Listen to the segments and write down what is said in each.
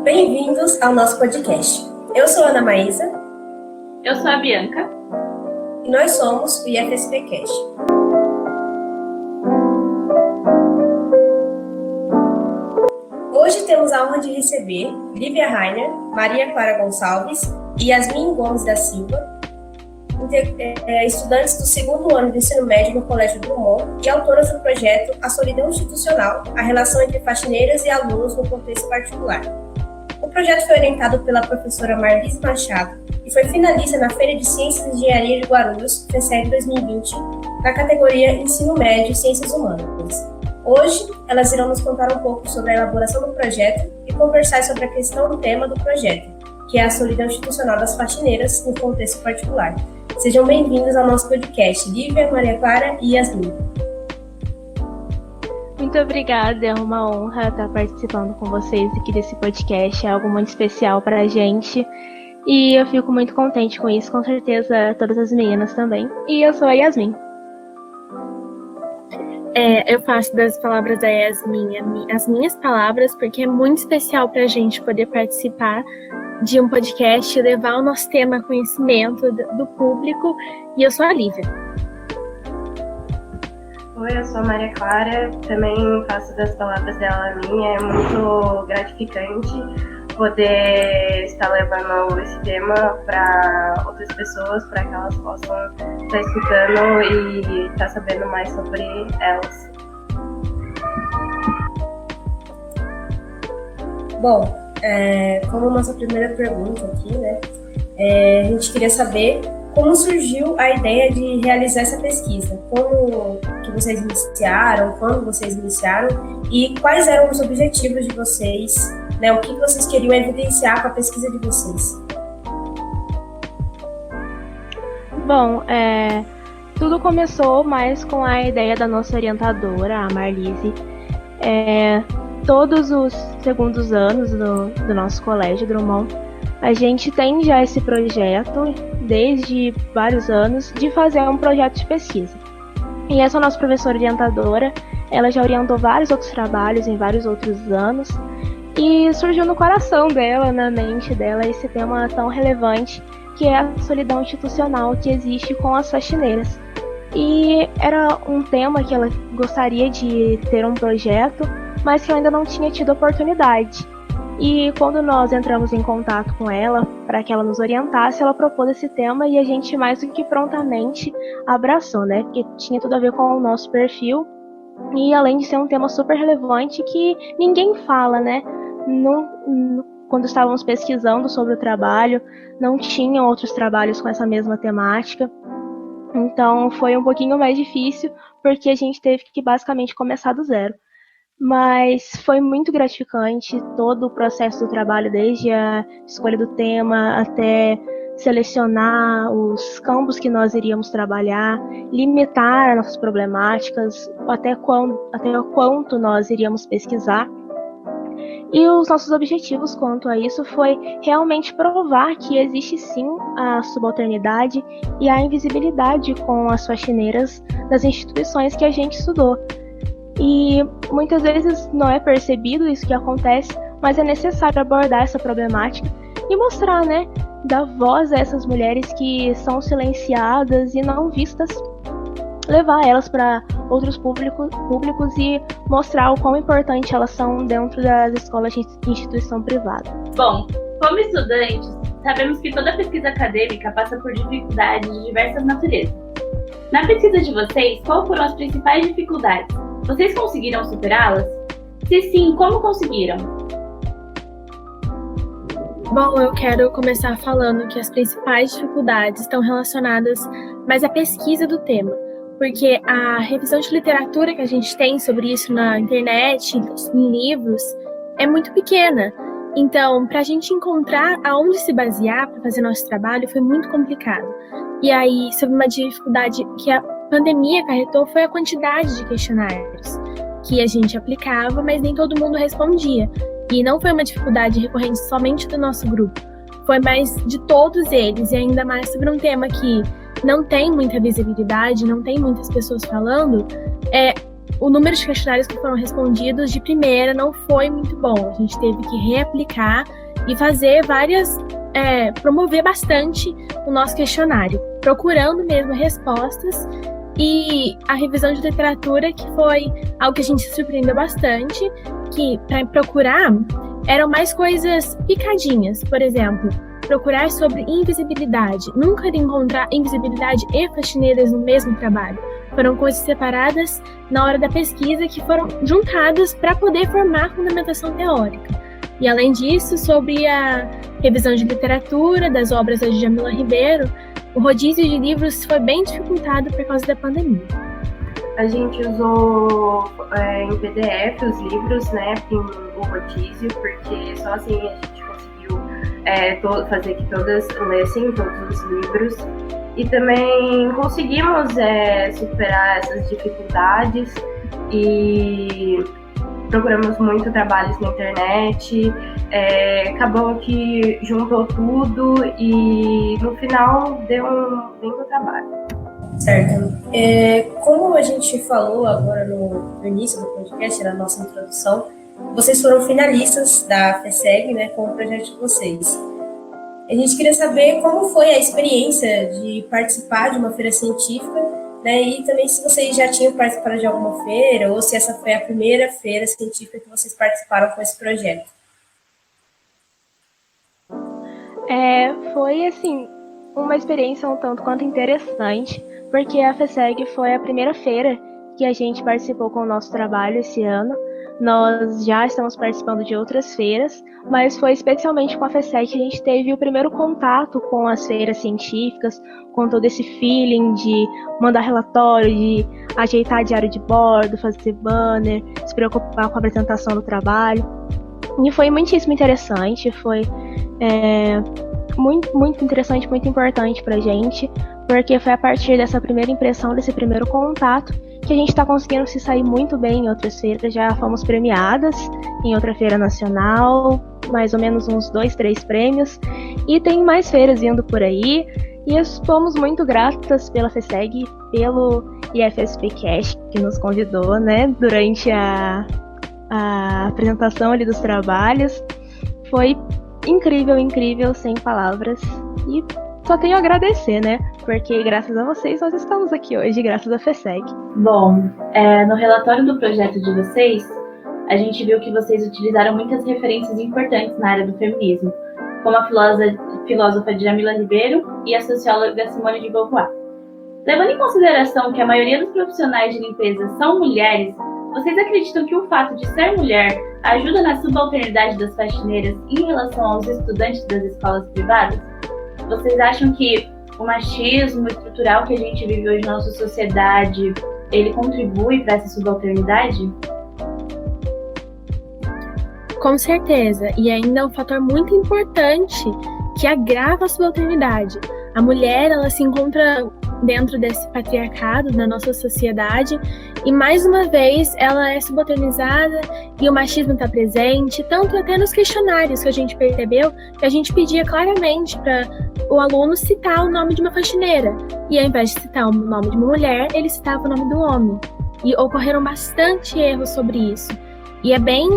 Bem-vindos ao nosso podcast. Eu sou a Ana Maísa. Eu sou a Bianca. E nós somos o IFSPcast. Hoje temos a honra de receber Lívia Rainer, Maria Clara Gonçalves e Yasmin Gomes da Silva, estudantes do segundo ano do ensino médio no Colégio Drummond e autoras do projeto A Solidão Institucional, a relação entre faxineiras e alunos no contexto particular. O projeto foi orientado pela professora Marlise Machado e foi finalista na Feira de Ciências e Engenharia de Guarulhos, FECEG 2020, na categoria Ensino Médio e Ciências Humanas. Hoje, elas irão nos contar um pouco sobre a elaboração do projeto e conversar sobre a questão do tema do projeto, que é a solidão institucional das faxineiras no contexto particular. Sejam bem-vindos ao nosso podcast, Lívia, Maria Clara e Yasmin. Muito obrigada, é uma honra estar participando com vocês aqui desse podcast, é algo muito especial para a gente e eu fico muito contente com isso, com certeza todas as meninas também. E eu sou a Yasmin. Eu faço das palavras da Yasmin as minhas palavras, porque é muito especial para a gente poder participar de um podcast e levar o nosso tema a conhecimento do público. E eu sou a Lívia. Oi, eu sou a Maria Clara, também faço das palavras dela a minha. É muito gratificante poder estar levando esse tema para outras pessoas, para que elas possam estar escutando e estar sabendo mais sobre elas. Bom, como nossa primeira pergunta aqui, né, a gente queria saber como surgiu a ideia de realizar essa pesquisa, como que vocês iniciaram, quando vocês iniciaram e quais eram os objetivos de vocês, né, o que vocês queriam evidenciar com a pesquisa de vocês. Bom, tudo começou mais com a ideia da nossa orientadora, a Marlise. Todos os segundos anos do nosso colégio Drummond, a gente tem já esse projeto, desde vários anos, de fazer um projeto de pesquisa. E essa nossa professora orientadora, ela já orientou vários outros trabalhos em vários outros anos, e surgiu no coração dela, na mente dela, esse tema tão relevante, que é a solidão institucional que existe com as faxineiras. E era um tema que ela gostaria de ter um projeto, mas que eu ainda não tinha tido oportunidade. E quando nós entramos em contato com ela, para que ela nos orientasse, ela propôs esse tema e a gente mais do que prontamente abraçou, né? Porque tinha tudo a ver com o nosso perfil e além de ser um tema super relevante que ninguém fala, né? Quando estávamos pesquisando sobre o trabalho, não tinham outros trabalhos com essa mesma temática. Então foi um pouquinho mais difícil, porque a gente teve que basicamente começar do zero. Mas foi muito gratificante todo o processo do trabalho, desde a escolha do tema até selecionar os campos que nós iríamos trabalhar, limitar as nossas problemáticas, até o quanto nós iríamos pesquisar. E os nossos objetivos quanto a isso foi realmente provar que existe sim a subalternidade e a invisibilidade com as faxineiras das instituições que a gente estudou. E muitas vezes não é percebido isso que acontece, mas é necessário abordar essa problemática e mostrar, né, dar voz a essas mulheres que são silenciadas e não vistas, levar elas para outros públicos e mostrar o quão importante elas são dentro das escolas de instituição privada. Bom, como estudantes, sabemos que toda pesquisa acadêmica passa por dificuldades de diversas naturezas. Na pesquisa de vocês, quais foram as principais dificuldades? Vocês conseguiram superá-las? Se sim, como conseguiram? Bom, eu quero começar falando que as principais dificuldades estão relacionadas mais à pesquisa do tema, porque a revisão de literatura que a gente tem sobre isso na internet, em livros, é muito pequena. Então, para a gente encontrar aonde se basear para fazer nosso trabalho foi muito complicado. E aí, sobre uma dificuldade que a pandemia acarretou foi a quantidade de questionários que a gente aplicava, mas nem todo mundo respondia. E não foi uma dificuldade recorrente somente do nosso grupo, foi mais de todos eles, e ainda mais sobre um tema que não tem muita visibilidade, não tem muitas pessoas falando, o número de questionários que foram respondidos de primeira não foi muito bom. A gente teve que reaplicar e fazer promover bastante o nosso questionário, procurando mesmo respostas. E a revisão de literatura, que foi algo que a gente se surpreendeu bastante, que para procurar eram mais coisas picadinhas. Por exemplo, procurar sobre invisibilidade. Nunca de encontrar invisibilidade e faxineiras no mesmo trabalho. Foram coisas separadas na hora da pesquisa que foram juntadas para poder formar a fundamentação teórica. E além disso, sobre a revisão de literatura das obras da Djamila Ribeiro, o rodízio de livros foi bem dificultado por causa da pandemia. A gente usou em PDF os livros, né, o rodízio, porque só assim a gente conseguiu fazer que todas lessem todos os livros. E também conseguimos superar essas dificuldades e procuramos muito trabalhos na internet. Acabou que juntou tudo e no final deu um lindo trabalho. Certo. Como a gente falou agora no início do podcast, na nossa introdução, vocês foram finalistas da FESEG, né, com o projeto de vocês. A gente queria saber como foi a experiência de participar de uma feira científica, né, e também se vocês já tinham participado de alguma feira ou se essa foi a primeira feira científica que vocês participaram com esse projeto. Foi, assim, uma experiência um tanto quanto interessante, porque a FESEG foi a primeira feira que a gente participou com o nosso trabalho esse ano. Nós já estamos participando de outras feiras, mas foi especialmente com a FESEG que a gente teve o primeiro contato com as feiras científicas, com todo esse feeling de mandar relatório, de ajeitar diário de bordo, fazer banner, se preocupar com a apresentação do trabalho. E foi muitíssimo interessante, foi muito interessante, muito importante pra gente, porque foi a partir dessa primeira impressão, desse primeiro contato, que a gente está conseguindo se sair muito bem em outras feiras. Já fomos premiadas em outra feira nacional, mais ou menos uns 2, 3 prêmios, e tem mais feiras vindo por aí, e estamos muito gratas pela FESEG, pelo IFSP Cash, que nos convidou, né, durante a apresentação ali dos trabalhos. Foi incrível, sem palavras, e só tenho a agradecer, né? Porque graças a vocês nós estamos aqui hoje, graças à FESEG. Bom, no relatório do projeto de vocês, a gente viu que vocês utilizaram muitas referências importantes na área do feminismo, como a filósofa Djamila Ribeiro e a socióloga Simone de Beauvoir. Levando em consideração que a maioria dos profissionais de limpeza são mulheres, vocês acreditam que o fato de ser mulher ajuda na subalternidade das faxineiras em relação aos estudantes das escolas privadas? Vocês acham que o machismo estrutural que a gente vive hoje na nossa sociedade, ele contribui para essa subalternidade? Com certeza, e ainda é um fator muito importante que agrava a subalternidade. A mulher, ela se encontra dentro desse patriarcado da nossa sociedade e, mais uma vez, ela é subalternizada e o machismo está presente, tanto até nos questionários que a gente percebeu que a gente pedia claramente para o aluno citar o nome de uma faxineira e, ao invés de citar o nome de uma mulher, ele citava o nome do homem. E ocorreram bastante erros sobre isso. E é bem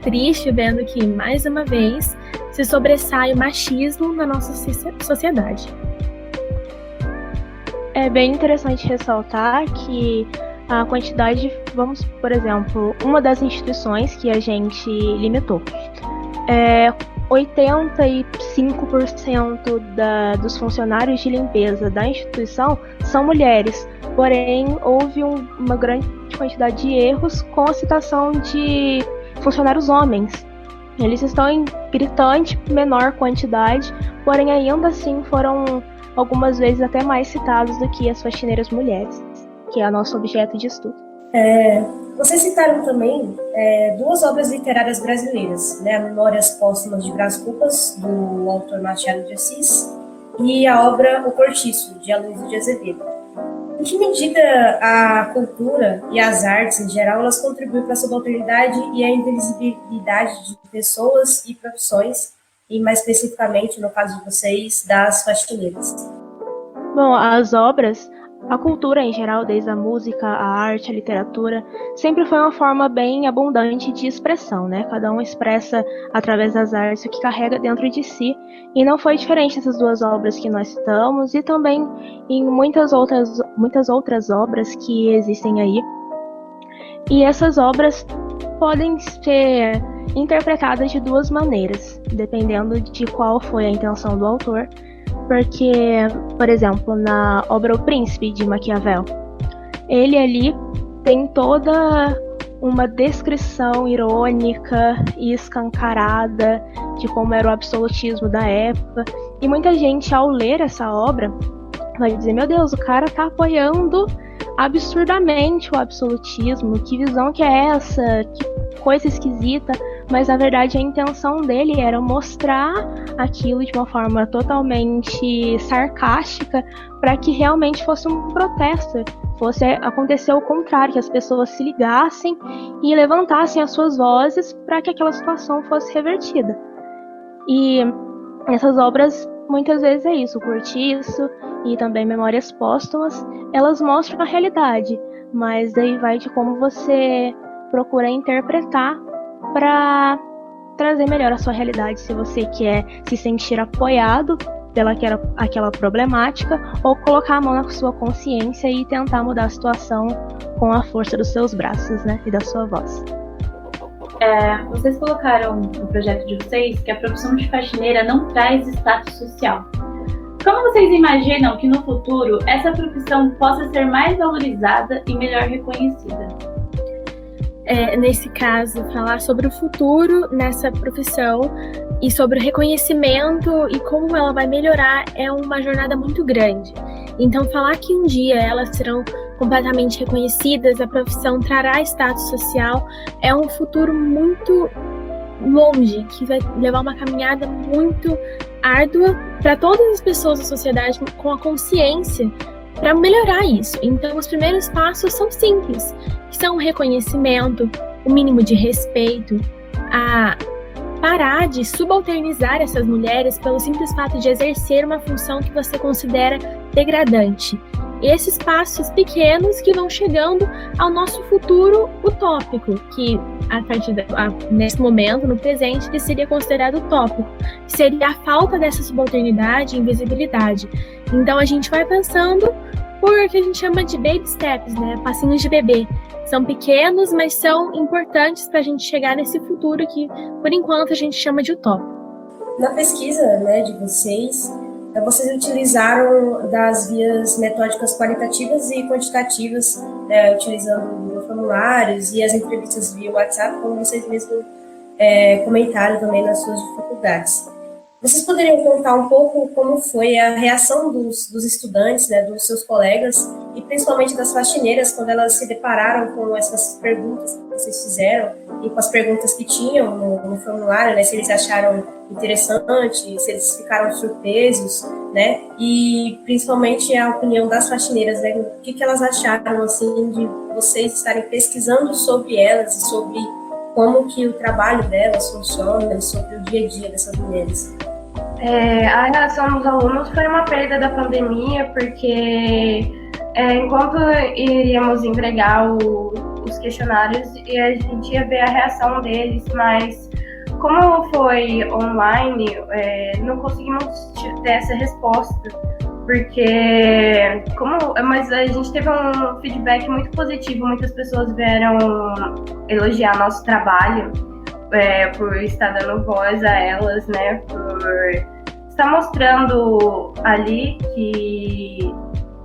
triste vendo que, mais uma vez, se sobressai o machismo na nossa sociedade. É bem interessante ressaltar que a quantidade, por exemplo, uma das instituições que a gente limitou, 85% dos funcionários de limpeza da instituição são mulheres, porém houve uma grande quantidade de erros com a citação de funcionários homens. Eles estão em gritante menor quantidade, porém ainda assim foram algumas vezes até mais citados do que as faxineiras mulheres, que é o nosso objeto de estudo. Vocês citaram também 2 obras literárias brasileiras, né? Memórias Póstumas de Brás Cubas, do autor Machado de Assis, e a obra O Cortiço, de Aloysio de Azevedo. Em que medida a cultura e as artes, em geral, elas contribuem para a subalternidade e a invisibilidade de pessoas e profissões, e mais especificamente, no caso de vocês, das faxineiras? Bom, as obras, A cultura em geral, desde a música, a arte, a literatura, sempre foi uma forma bem abundante de expressão, né? Cada um expressa através das artes o que carrega dentro de si, e não foi diferente nessas duas obras que nós citamos, e também em muitas outras obras que existem aí. E essas obras podem ser interpretadas de duas maneiras, dependendo de qual foi a intenção do autor. Porque, por exemplo, na obra O Príncipe, de Maquiavel, ele ali tem toda uma descrição irônica e escancarada de como era o absolutismo da época. E muita gente, ao ler essa obra, vai dizer: meu Deus, o cara tá apoiando absurdamente o absolutismo, que visão que é essa, que coisa esquisita. Mas na verdade a intenção dele era mostrar aquilo de uma forma totalmente sarcástica, para que realmente fosse um protesto, fosse acontecer o contrário, que as pessoas se ligassem e levantassem as suas vozes para que aquela situação fosse revertida. E essas obras, muitas vezes é isso, o Cortiço e também Memórias Póstumas, elas mostram a realidade, mas daí vai de como você procura interpretar para trazer melhor a sua realidade, se você quer se sentir apoiado pela aquela problemática, ou colocar a mão na sua consciência e tentar mudar a situação com a força dos seus braços, né, e da sua voz. Vocês colocaram no projeto de vocês que a profissão de faxineira não traz status social. Como vocês imaginam que no futuro essa profissão possa ser mais valorizada e melhor reconhecida? Nesse caso, falar sobre o futuro nessa profissão e sobre o reconhecimento e como ela vai melhorar é uma jornada muito grande. Então, falar que um dia elas serão completamente reconhecidas, a profissão trará status social, é um futuro muito longe, que vai levar uma caminhada muito árdua para todas as pessoas da sociedade com a consciência para melhorar isso. Então, os primeiros passos são simples, que são o reconhecimento, o mínimo de respeito, a parar de subalternizar essas mulheres pelo simples fato de exercer uma função que você considera degradante. E esses passos pequenos que vão chegando ao nosso futuro utópico, que a partir nesse momento, no presente, ele seria considerado utópico, que seria a falta dessa subalternidade e invisibilidade. Então a gente vai pensando por o que a gente chama de baby steps, né? Passinhos de bebê. São pequenos, mas são importantes para a gente chegar nesse futuro que, por enquanto, a gente chama de utópico. Na pesquisa, né, de vocês utilizaram das vias metódicas qualitativas e quantitativas, utilizando formulários e as entrevistas via WhatsApp, como vocês mesmos comentaram também nas suas dificuldades. Vocês poderiam contar um pouco como foi a reação dos estudantes, né, dos seus colegas, e principalmente das faxineiras, quando elas se depararam com essas perguntas que vocês fizeram e com as perguntas que tinham no formulário, né, se eles acharam interessante, se eles ficaram surpresos, né, e principalmente a opinião das faxineiras, né, o que elas acharam, assim, de vocês estarem pesquisando sobre elas e sobre como que o trabalho delas funciona, sobre o dia a dia dessas mulheres. A reação dos alunos foi uma perda da pandemia, porque enquanto iríamos entregar os questionários, e a gente ia ver a reação deles, mas como foi online, não conseguimos ter essa resposta, mas a gente teve um feedback muito positivo, muitas pessoas vieram elogiar nosso trabalho, por estar dando voz a elas, né, por estar mostrando ali que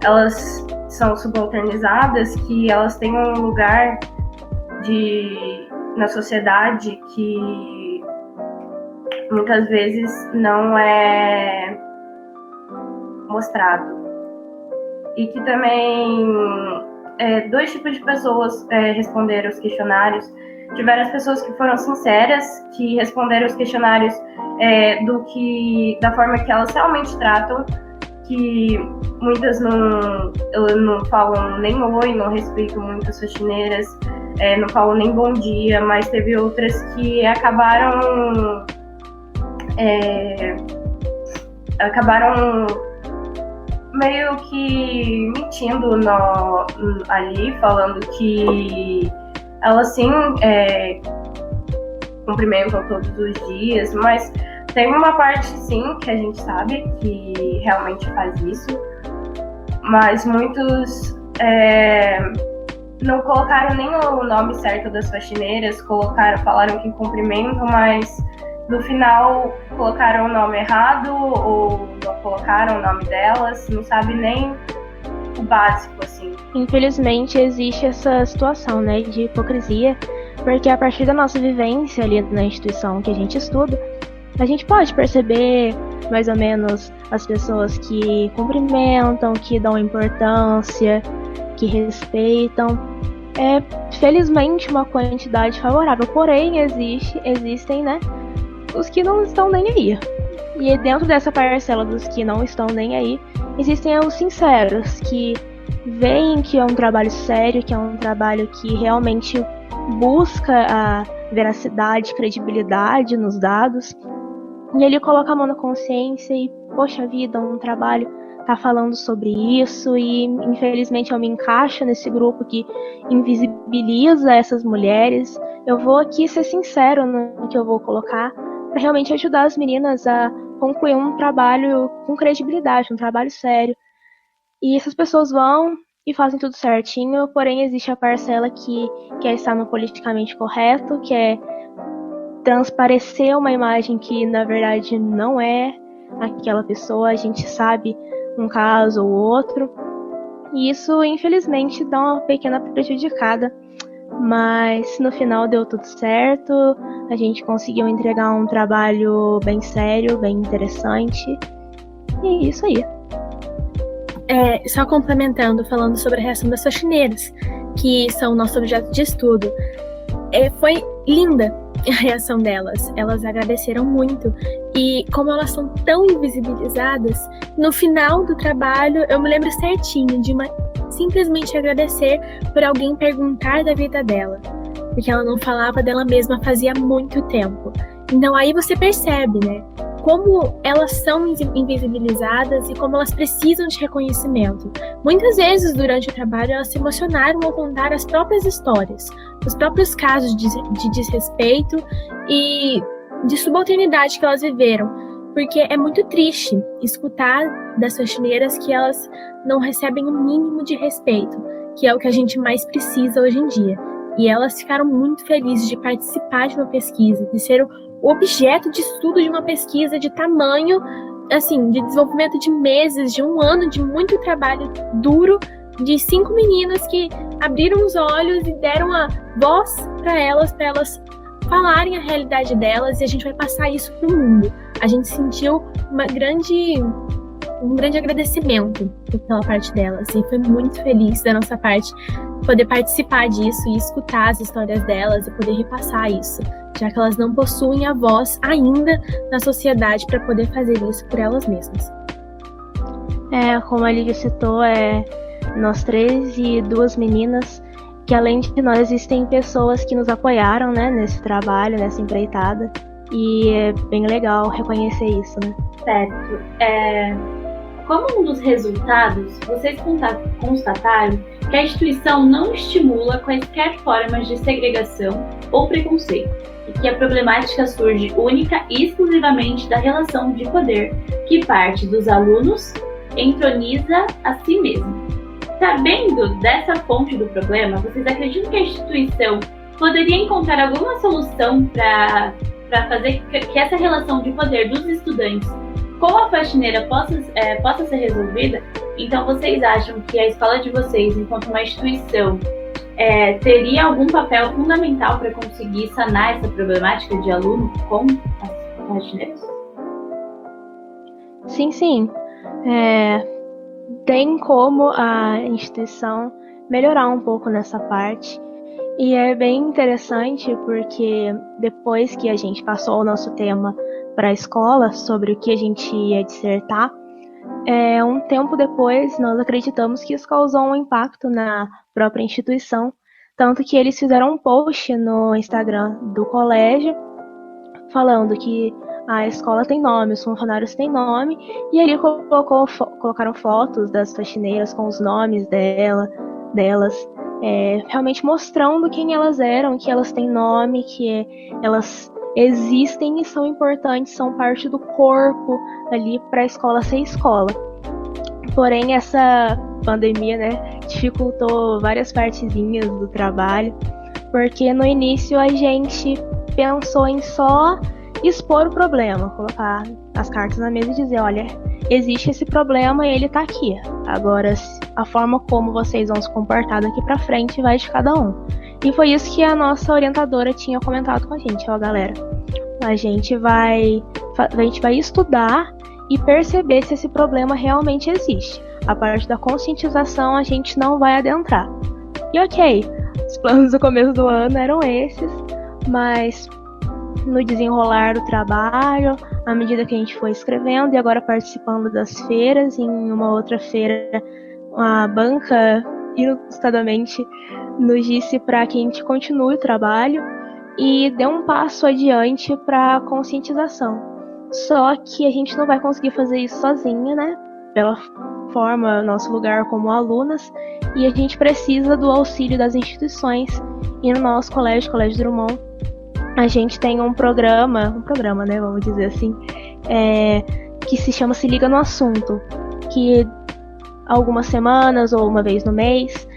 elas são subalternizadas, que elas têm um lugar na sociedade que muitas vezes não é mostrado. E que também dois tipos de pessoas responderam os questionários. Tiveram as pessoas que foram sinceras, que responderam os questionários da forma que elas realmente tratam, que muitas não falam nem oi, não respeitam muito as faxineiras, não falam nem bom dia, mas teve outras que acabaram meio que mentindo ali, falando que elas sim cumprimentam todos os dias, mas tem uma parte sim que a gente sabe que realmente faz isso, mas muitos não colocaram nem o nome certo das faxineiras, falaram que cumprimentam, mas no final colocaram o nome errado ou não colocaram o nome delas, não sabe nem o básico, assim. Infelizmente existe essa situação, né, de hipocrisia, porque a partir da nossa vivência ali na instituição que a gente estuda, a gente pode perceber mais ou menos as pessoas que cumprimentam, que dão importância, que respeitam. É, felizmente, uma quantidade favorável, porém existem, né, os que não estão nem aí. E dentro dessa parcela dos que não estão nem aí, existem os sinceros, que veem que é um trabalho sério, que é um trabalho que realmente busca a veracidade, credibilidade nos dados, e ele coloca a mão na consciência e, poxa vida, um trabalho tá falando sobre isso, e infelizmente eu me encaixo nesse grupo que invisibiliza essas mulheres. Eu vou aqui ser sincero no que eu vou colocar, para realmente ajudar as meninas a concluir um trabalho com credibilidade, um trabalho sério. E essas pessoas vão e fazem tudo certinho, porém existe a parcela que quer estar no politicamente correto, quer transparecer uma imagem que na verdade não é aquela pessoa. A gente sabe um caso ou outro, e isso infelizmente dá uma pequena prejudicada, mas no final deu tudo certo, a gente conseguiu entregar um trabalho bem sério, bem interessante, e é isso aí. Só complementando, falando sobre a reação das faxineiras, que são o nosso objeto de estudo, foi linda a reação delas. Elas agradeceram muito, e como elas são tão invisibilizadas, no final do trabalho eu me lembro certinho de simplesmente agradecer por alguém perguntar da vida dela, porque ela não falava dela mesma fazia muito tempo. Então aí você percebe, né, como elas são invisibilizadas e como elas precisam de reconhecimento. Muitas vezes durante o trabalho elas se emocionaram ao contar as próprias histórias, os próprios casos de desrespeito e de subalternidade que elas viveram, porque é muito triste escutar das faxineiras que elas não recebem o mínimo de respeito, que é o que a gente mais precisa hoje em dia. E elas ficaram muito felizes de participar de uma pesquisa, de ser o objeto de estudo de uma pesquisa de tamanho, assim, de desenvolvimento de meses, de um ano, de muito trabalho duro, de 5 meninas que abriram os olhos e deram a voz para elas falarem a realidade delas, e a gente vai passar isso para o mundo. A gente sentiu um grande agradecimento pela parte delas, e foi muito feliz da nossa parte poder participar disso e escutar as histórias delas e poder repassar isso, já que elas não possuem a voz ainda na sociedade para poder fazer isso por elas mesmas. Como a Lívia citou, nós 3 e 2 meninas, que além de nós existem pessoas que nos apoiaram, né, nesse trabalho, nessa empreitada, e é bem legal reconhecer isso, né? Certo. Como um dos resultados, vocês constataram que a instituição não estimula quaisquer formas de segregação ou preconceito, e que a problemática surge única e exclusivamente da relação de poder que parte dos alunos entroniza a si mesmo. Sabendo dessa fonte do problema, vocês acreditam que a instituição poderia encontrar alguma solução para fazer que essa relação de poder dos estudantes com a faxineira possa ser resolvida? Então, vocês acham que a escola de vocês, enquanto uma instituição, teria algum papel fundamental para conseguir sanar essa problemática de aluno com as faxineiras? Sim. Tem como a instituição melhorar um pouco nessa parte. E é bem interessante porque depois que a gente passou o nosso tema para a escola sobre o que a gente ia dissertar, um tempo depois nós acreditamos que isso causou um impacto na própria instituição, tanto que eles fizeram um post no Instagram do colégio falando que a escola tem nome, os funcionários têm nome, e ali colocaram fotos das faxineiras com os nomes delas, realmente mostrando quem elas eram, que elas têm nome, que elas existem e são importantes, são parte do corpo ali para a escola ser escola. Porém, essa pandemia, né, dificultou várias partezinhas do trabalho, porque no início a gente pensou em só expor o problema, colocar as cartas na mesa e dizer, olha, existe esse problema e ele tá aqui. Agora, a forma como vocês vão se comportar daqui pra frente vai de cada um. E foi isso que a nossa orientadora tinha comentado com a gente, ó, galera. A gente vai estudar e perceber se esse problema realmente existe. A parte da conscientização a gente não vai adentrar. E ok, os planos do começo do ano eram esses, mas no desenrolar do trabalho, à medida que a gente foi escrevendo e agora participando das feiras, em uma outra feira, a banca inusitadamente nos disse para que a gente continue o trabalho e dê um passo adiante para a conscientização. Só que a gente não vai conseguir fazer isso sozinha, né? Pela forma, nosso lugar como alunas, e a gente precisa do auxílio das instituições. E no nosso colégio Drummond, a gente tem um programa, né, vamos dizer assim, que se chama Se Liga no Assunto, que algumas semanas ou uma vez no mês,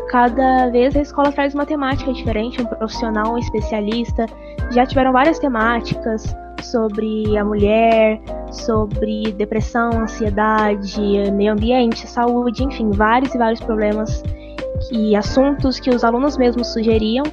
cada vez a escola traz uma temática diferente, um profissional, um especialista. Já tiveram várias temáticas sobre a mulher, sobre depressão, ansiedade, meio ambiente, saúde, enfim, vários e vários problemas e assuntos que os alunos mesmos sugeriam.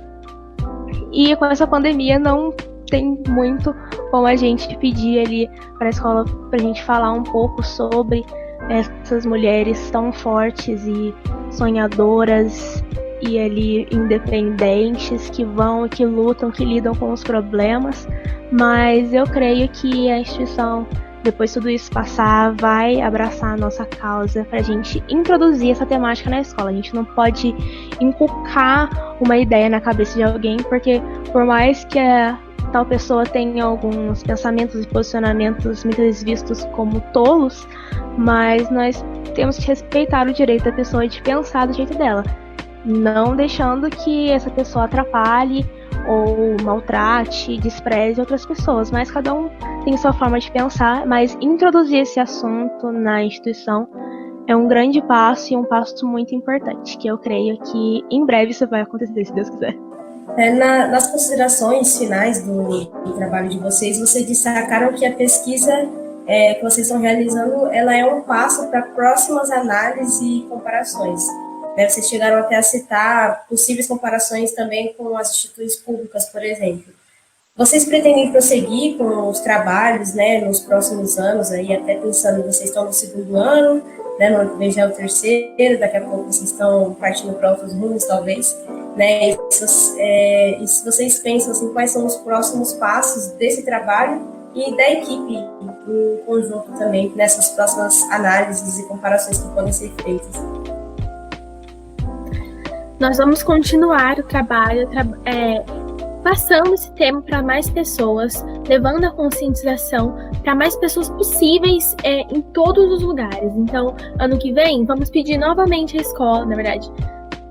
E com essa pandemia não tem muito como a gente pedir ali para a escola para a gente falar um pouco sobre essas mulheres tão fortes e sonhadoras e ali independentes que vão, que lutam, que lidam com os problemas. Mas eu creio que a instituição, depois de tudo isso passar, vai abraçar a nossa causa para a gente introduzir essa temática na escola. A gente não pode inculcar uma ideia na cabeça de alguém, porque por mais que a tal pessoa tenha alguns pensamentos e posicionamentos muitas vezes vistos como tolos, mas nós temos que respeitar o direito da pessoa de pensar do jeito dela, não deixando que essa pessoa atrapalhe ou maltrate, despreze outras pessoas, mas cada um tem sua forma de pensar. Mas introduzir esse assunto na instituição é um grande passo e um passo muito importante, que eu creio que em breve isso vai acontecer, se Deus quiser. Nas considerações finais do trabalho de vocês destacaram que a pesquisa que vocês estão realizando, ela é um passo para próximas análises e comparações. Vocês chegaram até a citar possíveis comparações também com as instituições públicas, por exemplo. Vocês pretendem prosseguir com os trabalhos, né, nos próximos anos, aí, até pensando, vocês estão no 2º ano, né, no ano que vem já é o 3º, daqui a pouco vocês estão partindo para outros rumos, talvez, né, e se vocês pensam, assim, quais são os próximos passos desse trabalho e da equipe em conjunto também, nessas próximas análises e comparações que podem ser feitas. Nós vamos continuar o trabalho, passando esse tema para mais pessoas, levando a conscientização para mais pessoas possíveis em todos os lugares. Então, ano que vem, vamos pedir novamente à escola, na verdade,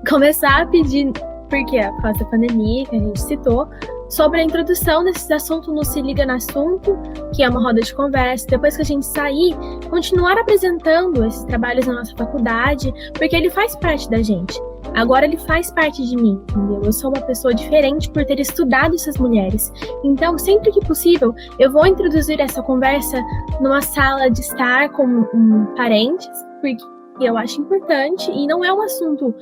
começar a pedir, porque por causa da pandemia que a gente citou, sobre a introdução desses assuntos no Se Liga no Assunto, que é uma roda de conversa. Depois que a gente sair, continuar apresentando esses trabalhos na nossa faculdade, porque ele faz parte da gente. Agora ele faz parte de mim, entendeu? Eu sou uma pessoa diferente por ter estudado essas mulheres. Então, sempre que possível, eu vou introduzir essa conversa numa sala de estar com parentes, porque eu acho importante e não é um assunto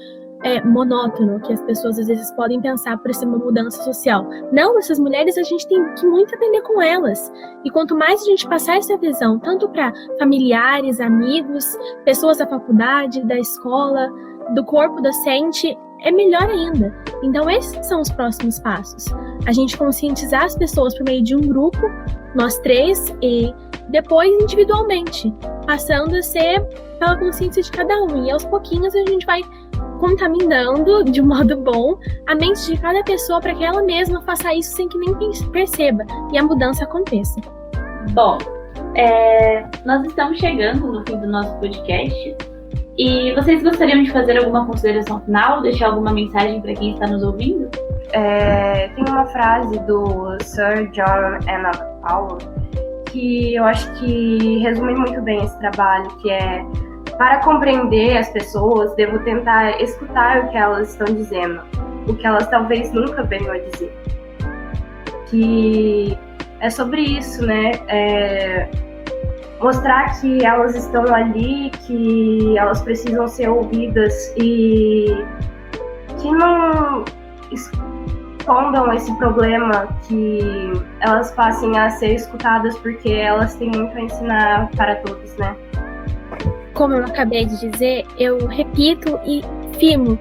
monótono, que as pessoas às vezes podem pensar por ser uma mudança social. Não, essas mulheres a gente tem que muito aprender com elas. E quanto mais a gente passar essa visão, tanto para familiares, amigos, pessoas da faculdade, da escola, do corpo docente, é melhor ainda. Então esses são os próximos passos. A gente conscientizar as pessoas por meio de um grupo, nós 3, e depois individualmente, passando a ser pela consciência de cada um. E aos pouquinhos a gente vai contaminando de um modo bom a mente de cada pessoa para que ela mesma faça isso sem que nem perceba e a mudança aconteça. Bom, nós estamos chegando no fim do nosso podcast e vocês gostariam de fazer alguma consideração final, deixar alguma mensagem para quem está nos ouvindo? Tem uma frase do Sir John Anna Powell que eu acho que resume muito bem esse trabalho, que é: para compreender as pessoas, devo tentar escutar o que elas estão dizendo, o que elas talvez nunca venham a dizer. Que é sobre isso, né? Mostrar que elas estão ali, que elas precisam ser ouvidas e que não escondam esse problema, que elas passem a ser escutadas, porque elas têm muito a ensinar para todos, né? Como eu acabei de dizer, eu repito e firmo,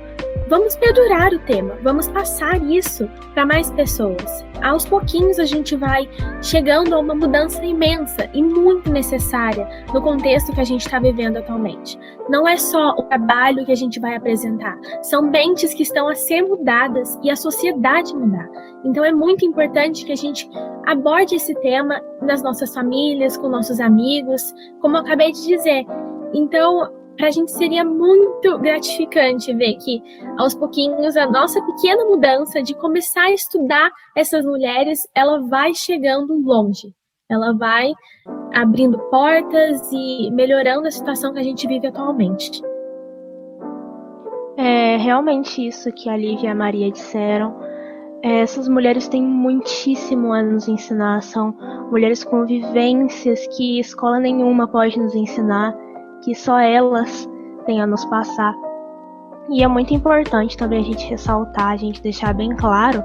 vamos perdurar o tema, vamos passar isso para mais pessoas. Aos pouquinhos a gente vai chegando a uma mudança imensa e muito necessária no contexto que a gente está vivendo atualmente. Não é só o trabalho que a gente vai apresentar, são mentes que estão a ser mudadas e a sociedade mudar. Então é muito importante que a gente aborde esse tema nas nossas famílias, com nossos amigos, como eu acabei de dizer. Então, para a gente seria muito gratificante ver que, aos pouquinhos, a nossa pequena mudança de começar a estudar essas mulheres, ela vai chegando longe. Ela vai abrindo portas e melhorando a situação que a gente vive atualmente. É realmente isso que a Lívia e a Maria disseram. Essas mulheres têm muitíssimo a nos ensinar. São mulheres com vivências que escola nenhuma pode nos ensinar, que só elas têm a nos passar. E é muito importante também a gente ressaltar, a gente deixar bem claro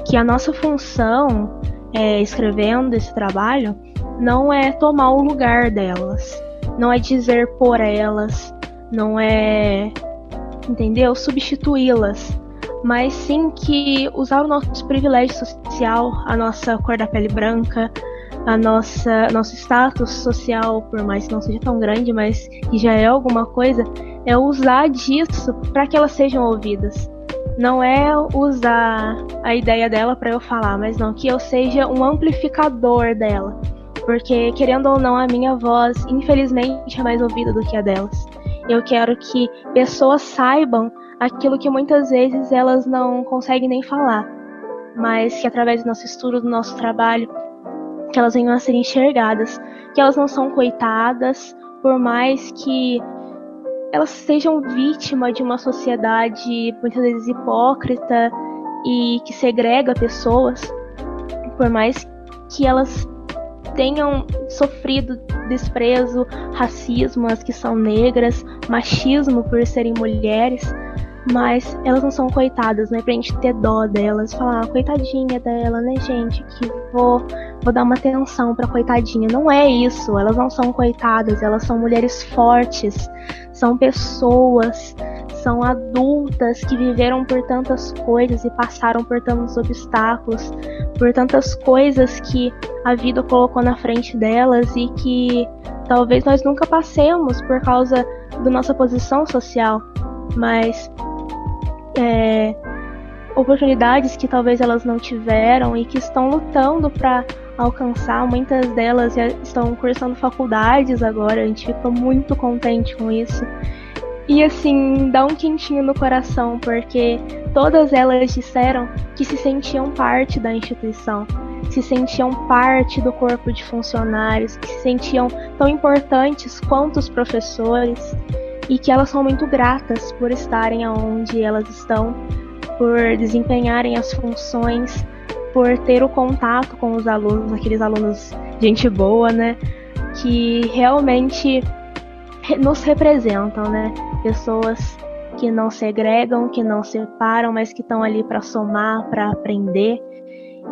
que a nossa função, escrevendo esse trabalho, não é tomar o lugar delas, não é dizer por elas, não é, entendeu? Substituí-las, mas sim que usar o nosso privilégio social, a nossa cor da pele branca, nosso status social, por mais que não seja tão grande, mas que já é alguma coisa, é usar disso para que elas sejam ouvidas. Não é usar a ideia dela para eu falar, mas não, que eu seja um amplificador dela. Porque, querendo ou não, a minha voz, infelizmente, é mais ouvida do que a delas. Eu quero que pessoas saibam aquilo que muitas vezes elas não conseguem nem falar, mas que através do nosso estudo, do nosso trabalho, que elas venham a ser enxergadas, que elas não são coitadas, por mais que elas sejam vítimas de uma sociedade muitas vezes hipócrita e que segrega pessoas, por mais que elas tenham sofrido desprezo, racismo, as que são negras, machismo por serem mulheres, mas elas não são coitadas, né? Pra gente ter dó delas, falar, coitadinha dela, né, gente? Que vou dar uma atenção pra coitadinha. Não é isso, elas não são coitadas, elas são mulheres fortes, são pessoas, são adultas que viveram por tantas coisas e passaram por tantos obstáculos, por tantas coisas que a vida colocou na frente delas e que talvez nós nunca passemos por causa da nossa posição social, mas oportunidades que talvez elas não tiveram e que estão lutando para alcançar. Muitas delas já estão cursando faculdades agora, a gente fica muito contente com isso. E assim, dá um quentinho no coração, porque todas elas disseram que se sentiam parte da instituição, se sentiam parte do corpo de funcionários, que se sentiam tão importantes quanto os professores, e que elas são muito gratas por estarem onde elas estão, por desempenharem as funções, por ter o contato com os alunos, aqueles alunos gente boa, né, que realmente nos representam, né, pessoas que não segregam, que não separam, mas que estão ali para somar, para aprender,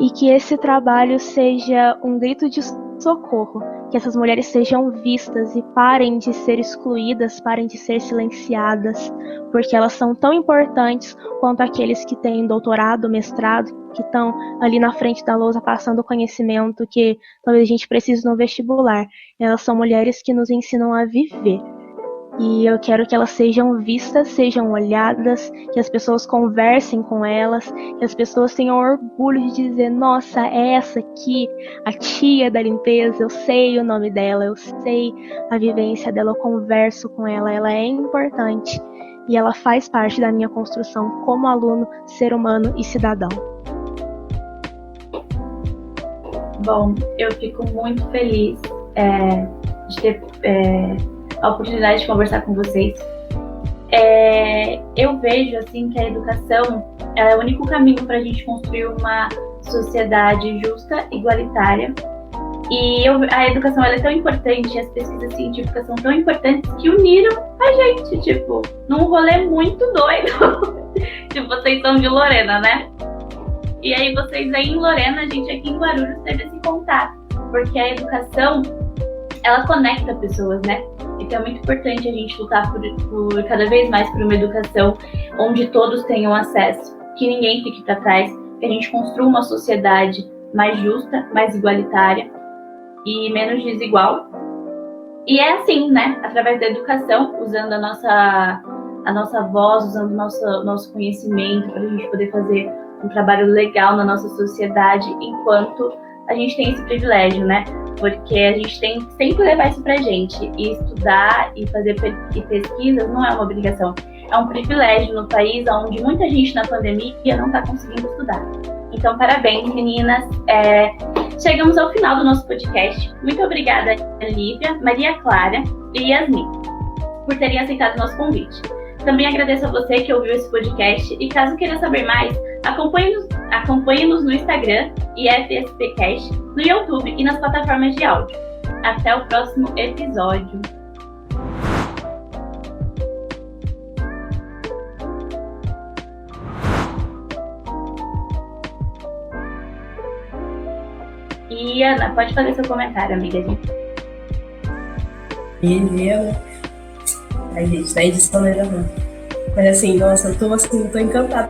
e que esse trabalho seja um grito de socorro, que essas mulheres sejam vistas e parem de ser excluídas, parem de ser silenciadas, porque elas são tão importantes quanto aqueles que têm doutorado, mestrado, que estão ali na frente da lousa passando conhecimento que talvez a gente precise no vestibular. Elas são mulheres que nos ensinam a viver. E eu quero que elas sejam vistas, sejam olhadas, que as pessoas conversem com elas, que as pessoas tenham orgulho de dizer, nossa, é essa aqui, a tia da limpeza, eu sei o nome dela, eu sei a vivência dela, eu converso com ela é importante. E ela faz parte da minha construção como aluno, ser humano e cidadão. Bom, eu fico muito feliz de ter a oportunidade de conversar com vocês. Eu vejo assim que a educação é o único caminho para a gente construir uma sociedade justa, igualitária. E a educação ela é tão importante, as pesquisas científicas são tão importantes que uniram a gente, tipo, num rolê muito doido. Tipo, vocês são de Lorena, né? E aí vocês aí em Lorena, a gente aqui em Guarulhos teve esse contato. Porque a educação, ela conecta pessoas, né? Então é muito importante a gente lutar por cada vez mais por uma educação onde todos tenham acesso, que ninguém fique para trás, que a gente construa uma sociedade mais justa, mais igualitária e menos desigual. E é assim, né? Através da educação, usando a nossa voz, usando o nosso conhecimento para a gente poder fazer um trabalho legal na nossa sociedade, enquanto a gente tem esse privilégio, né? Porque a gente tem que sempre levar isso pra gente. E estudar e fazer pesquisas não é uma obrigação. É um privilégio no país onde muita gente na pandemia não está conseguindo estudar. Então, parabéns, meninas. Chegamos ao final do nosso podcast. Muito obrigada, Lívia, Maria Clara e Yasmin, por terem aceitado o nosso convite. Também agradeço a você que ouviu esse podcast e caso queira saber mais, acompanhe-nos no Instagram, IFSPcast, no YouTube e nas plataformas de áudio. Até o próximo episódio. E Ana, pode fazer seu comentário, amiga. Ai, gente, na edição não era ruim. Mas assim, nossa, eu tô encantada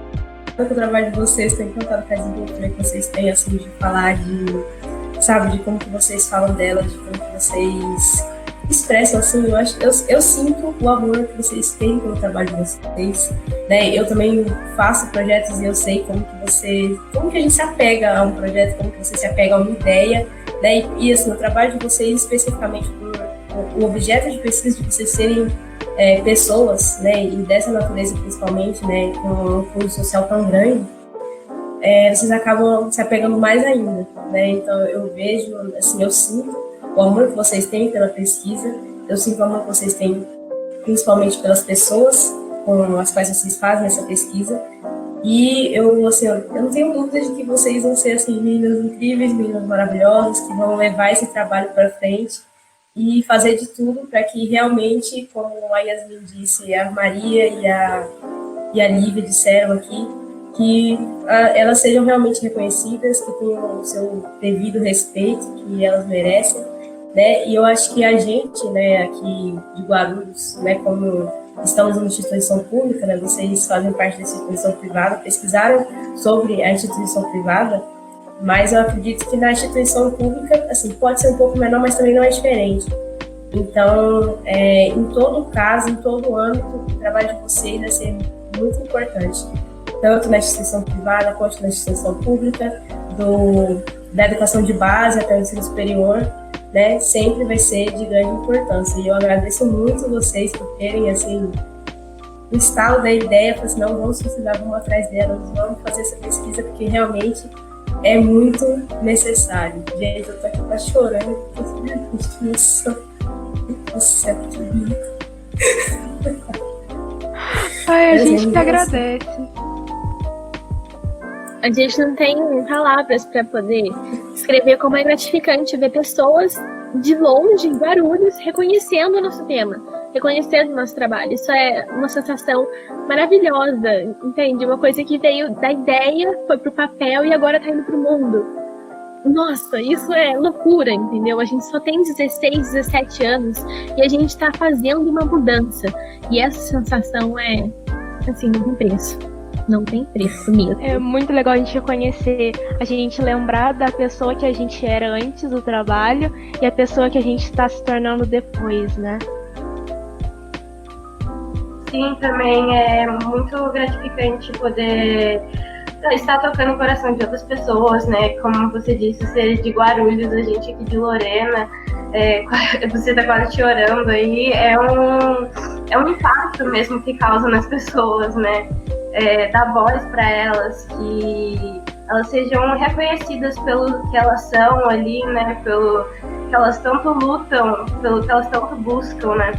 com o trabalho de vocês, tô encantada com a desenvoltura que vocês têm, assim, de falar de como que vocês falam dela, de como que vocês expressam, assim, eu sinto o amor que vocês têm pelo trabalho de vocês, né? Eu também faço projetos e eu sei como que a gente se apega a um projeto, como que você se apega a uma ideia, né? E assim, o trabalho de vocês, especificamente o objeto de pesquisa de vocês serem pessoas, né, e dessa natureza principalmente, né, com um fundo social tão grande, vocês acabam se apegando mais ainda, né? Então eu vejo, assim, eu sinto o amor que vocês têm pela pesquisa, eu sinto o amor que vocês têm principalmente pelas pessoas com as quais vocês fazem essa pesquisa, e eu não tenho dúvida de que vocês vão ser, assim, meninas incríveis, meninas maravilhosas, que vão levar esse trabalho para frente e fazer de tudo para que realmente, como a Yasmin disse, a Maria e a Lívia disseram aqui, que elas sejam realmente reconhecidas, que tenham o seu devido respeito, que elas merecem, né? E eu acho que a gente, né, aqui de Guarulhos, né, como estamos em uma instituição pública, né, vocês fazem parte da instituição privada, pesquisaram sobre a instituição privada, mas eu acredito que na instituição pública, assim, pode ser um pouco menor, mas também não é diferente. Então, em todo caso, em todo âmbito, o trabalho de vocês vai ser muito importante, tanto na instituição privada quanto na instituição pública, da educação de base até o ensino superior, né, sempre vai ser de grande importância. E eu agradeço muito vocês por terem, assim, o estalo da ideia, falei assim, não, vamos precisar, vamos atrás dela, vamos fazer essa pesquisa, porque realmente é muito necessário. Gente, eu tô aqui quase chorando, nossa, que lindo. Ai, a gente que agradece. A gente não tem palavras para poder escrever como é gratificante ver pessoas de longe, em Guarulhos, reconhecendo o nosso tema, reconhecendo o nosso trabalho. Isso é uma sensação maravilhosa, entende? Uma coisa que veio da ideia, foi pro papel e agora tá indo pro mundo. Nossa, isso é loucura, entendeu? A gente só tem 16, 17 anos e a gente tá fazendo uma mudança. E essa sensação é, assim, não tem preço. Não tem preço mesmo. É muito legal a gente reconhecer, a gente lembrar da pessoa que a gente era antes do trabalho e a pessoa que a gente está se tornando depois, né? Sim, também é muito gratificante poder estar tocando o coração de outras pessoas, né? Como você disse, ser de Guarulhos, a gente aqui de Lorena, você tá quase chorando aí, é um impacto mesmo que causa nas pessoas, né? Dar voz para elas, que elas sejam reconhecidas pelo que elas são ali, né? Pelo que elas tanto lutam, pelo que elas tanto buscam, né?